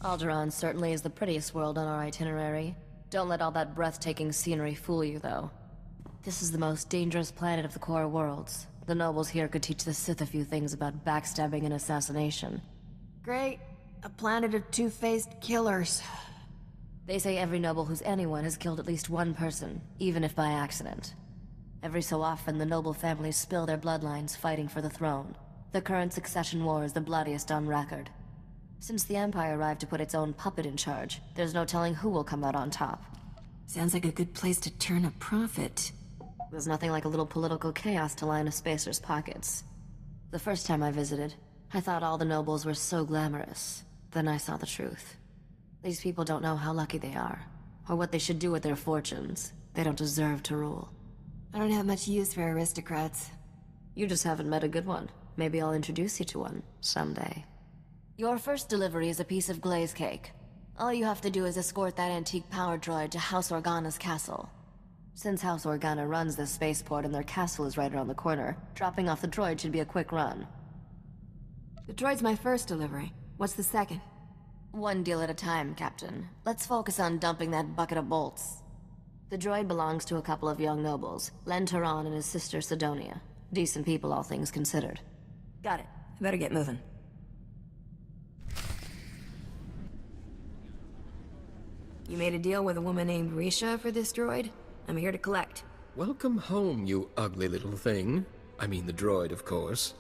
Alderaan certainly is the prettiest world on our itinerary. Don't let all that breathtaking scenery fool you, though. This is the most dangerous planet of the core worlds. The nobles here could teach the Sith a few things about backstabbing and assassination. Great. A planet of two-faced killers. They say every noble who's anyone has killed at least one person, even if by accident. Every so often, the noble families spill their bloodlines fighting for the throne. The current succession war is the bloodiest on record. Since the Empire arrived to put its own puppet in charge, there's no telling who will come out on top. Sounds like a good place to turn a profit. There's nothing like a little political chaos to line a spacer's pockets. The first time I visited, I thought all the nobles were so glamorous. Then I saw the truth. These people don't know how lucky they are, or what they should do with their fortunes. They don't deserve to rule. I don't have much use for aristocrats. You just haven't met a good one. Maybe I'll introduce you to one, someday. Your first delivery is a piece of glaze cake. All you have to do is escort that antique power droid to House Organa's castle. Since House Organa runs this spaceport and their castle is right around the corner, dropping off the droid should be a quick run. The droid's my first delivery. What's the second? One deal at a time, Captain. Let's focus on dumping that bucket of bolts. The droid belongs to a couple of young nobles, Alderaanian and his sister Sidonia. Decent people, all things considered. Got it. I better get moving. You made a deal with a woman named Risha for this droid? I'm here to collect. Welcome home, you ugly little thing. I mean the droid, of course.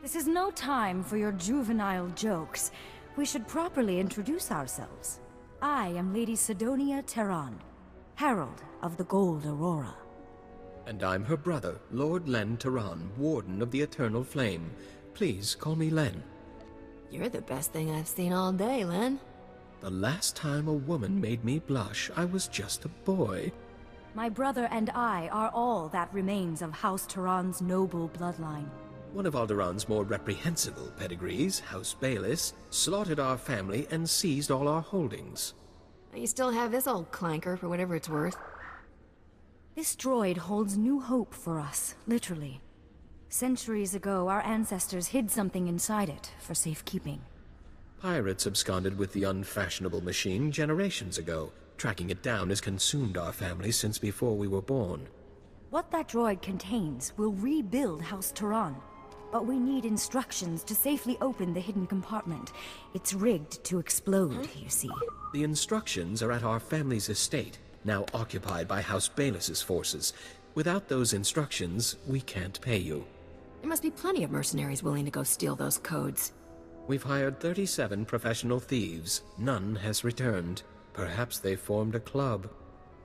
This is no time for your juvenile jokes. We should properly introduce ourselves. I am Lady Sidonia Terran, Herald of the Gold Aurora. And I'm her brother, Lord Len Terran, Warden of the Eternal Flame. Please call me Len. You're the best thing I've seen all day, Len. The last time a woman made me blush, I was just a boy. My brother and I are all that remains of House Terran's noble bloodline. One of Alderaan's more reprehensible pedigrees, House Bayless, slaughtered our family and seized all our holdings. You still have this old clanker for whatever it's worth. This droid holds new hope for us, literally. Centuries ago, our ancestors hid something inside it for safekeeping. Pirates absconded with the unfashionable machine generations ago. Tracking it down has consumed our family since before we were born. What that droid contains will rebuild House Terran. But we need instructions to safely open the hidden compartment. It's rigged to explode, you see. The instructions are at our family's estate, now occupied by House Bayless's forces. Without those instructions, we can't pay you. There must be plenty of mercenaries willing to go steal those codes. We've hired 37 professional thieves. None has returned. Perhaps they formed a club.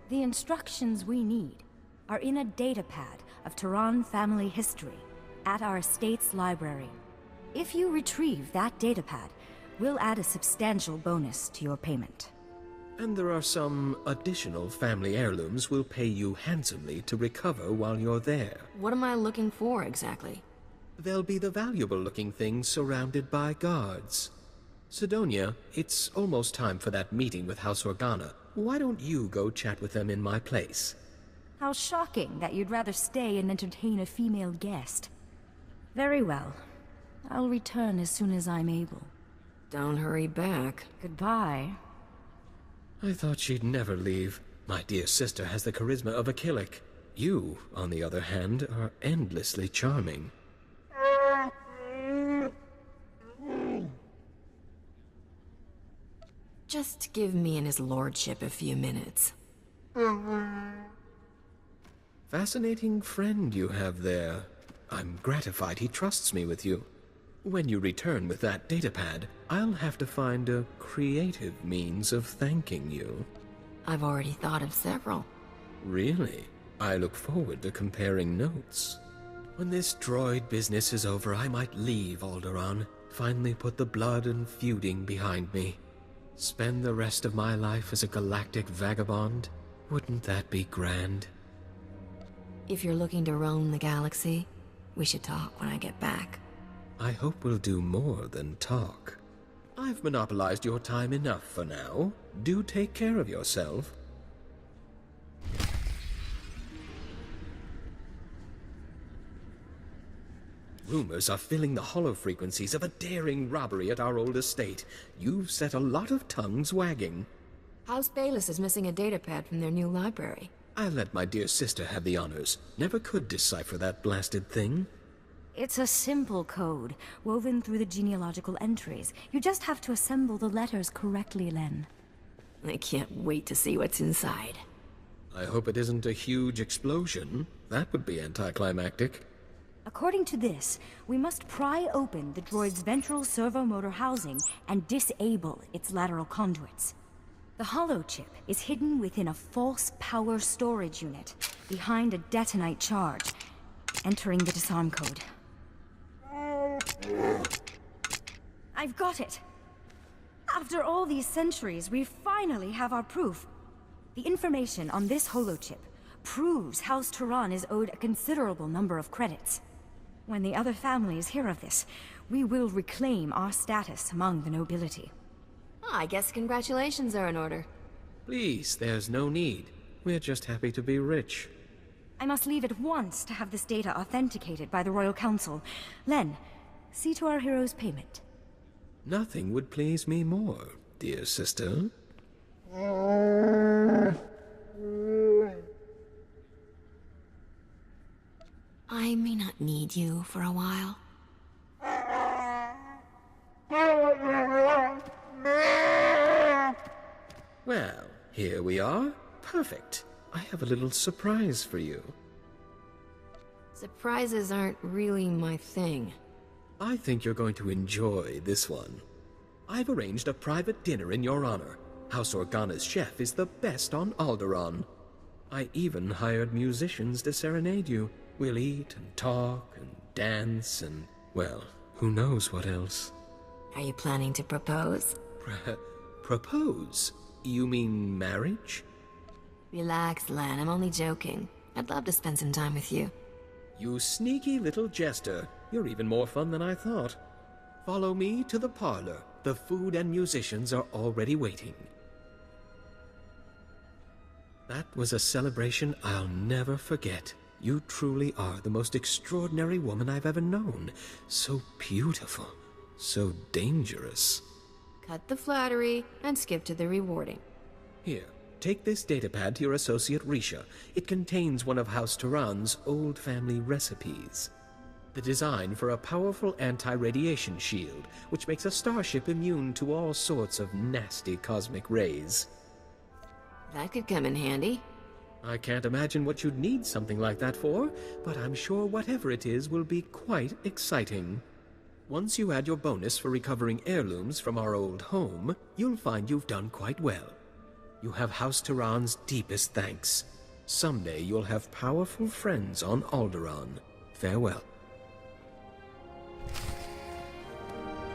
The instructions we need are in a datapad of Terran family history at our estate's library. If you retrieve that datapad, we'll add a substantial bonus to your payment. And there are some additional family heirlooms we'll pay you handsomely to recover while you're there. What am I looking for, exactly? They'll be the valuable-looking things surrounded by guards. Sidonia, it's almost time for that meeting with House Organa. Why don't you go chat with them in my place? How shocking that you'd rather stay and entertain a female guest. Very well. I'll return as soon as I'm able. Don't hurry back. Goodbye. I thought she'd never leave. My dear sister has the charisma of a Killick. You, on the other hand, are endlessly charming. Just give me and his lordship a few minutes. Fascinating friend you have there. I'm gratified he trusts me with you. When you return with that datapad, I'll have to find a creative means of thanking you. I've already thought of several. Really? I look forward to comparing notes. When this droid business is over, I might leave Alderaan, finally put the blood and feuding behind me. Spend the rest of my life as a galactic vagabond? Wouldn't that be grand? If you're looking to roam the galaxy, we should talk when I get back. I hope we'll do more than talk. I've monopolized your time enough for now. Do take care of yourself. Rumors are filling the hollow frequencies of a daring robbery at our old estate. You've set a lot of tongues wagging. House Bayless is missing a datapad from their new library. I'll let my dear sister have the honors. Never could decipher that blasted thing. It's a simple code, woven through the genealogical entries. You just have to assemble the letters correctly, Len. I can't wait to see what's inside. I hope it isn't a huge explosion. That would be anticlimactic. According to this, we must pry open the droid's ventral servomotor housing and disable its lateral conduits. The holochip is hidden within a false power storage unit, behind a detonite charge, entering the disarm code. I've got it! After all these centuries, we finally have our proof. The information on this holochip proves House Turan is owed a considerable number of credits. When the other families hear of this, we will reclaim our status among the nobility. I guess congratulations are in order. Please, there's no need. We're just happy to be rich. I must leave at once to have this data authenticated by the Royal Council. Len, see to our hero's payment. Nothing would please me more, dear sister. I may not need you for a while. Well, here we are. Perfect. I have a little surprise for you. Surprises aren't really my thing. I think you're going to enjoy this one. I've arranged a private dinner in your honor. House Organa's chef is the best on Alderaan. I even hired musicians to serenade you. We'll eat and talk and dance and, well, who knows what else. Are you planning to propose? Propose? You mean marriage? Relax, Lan. I'm only joking. I'd love to spend some time with you. You sneaky little jester. You're even more fun than I thought. Follow me to the parlor. The food and musicians are already waiting. That was a celebration I'll never forget. You truly are the most extraordinary woman I've ever known. So beautiful. So dangerous. Cut the flattery and skip to the rewarding. Here, take this datapad to your associate Risha. It contains one of House Turan's old family recipes. The design for a powerful anti-radiation shield, which makes a starship immune to all sorts of nasty cosmic rays. That could come in handy. I can't imagine what you'd need something like that for, but I'm sure whatever it is will be quite exciting. Once you add your bonus for recovering heirlooms from our old home, you'll find you've done quite well. You have House Turan's deepest thanks. Someday you'll have powerful friends on Alderaan. Farewell.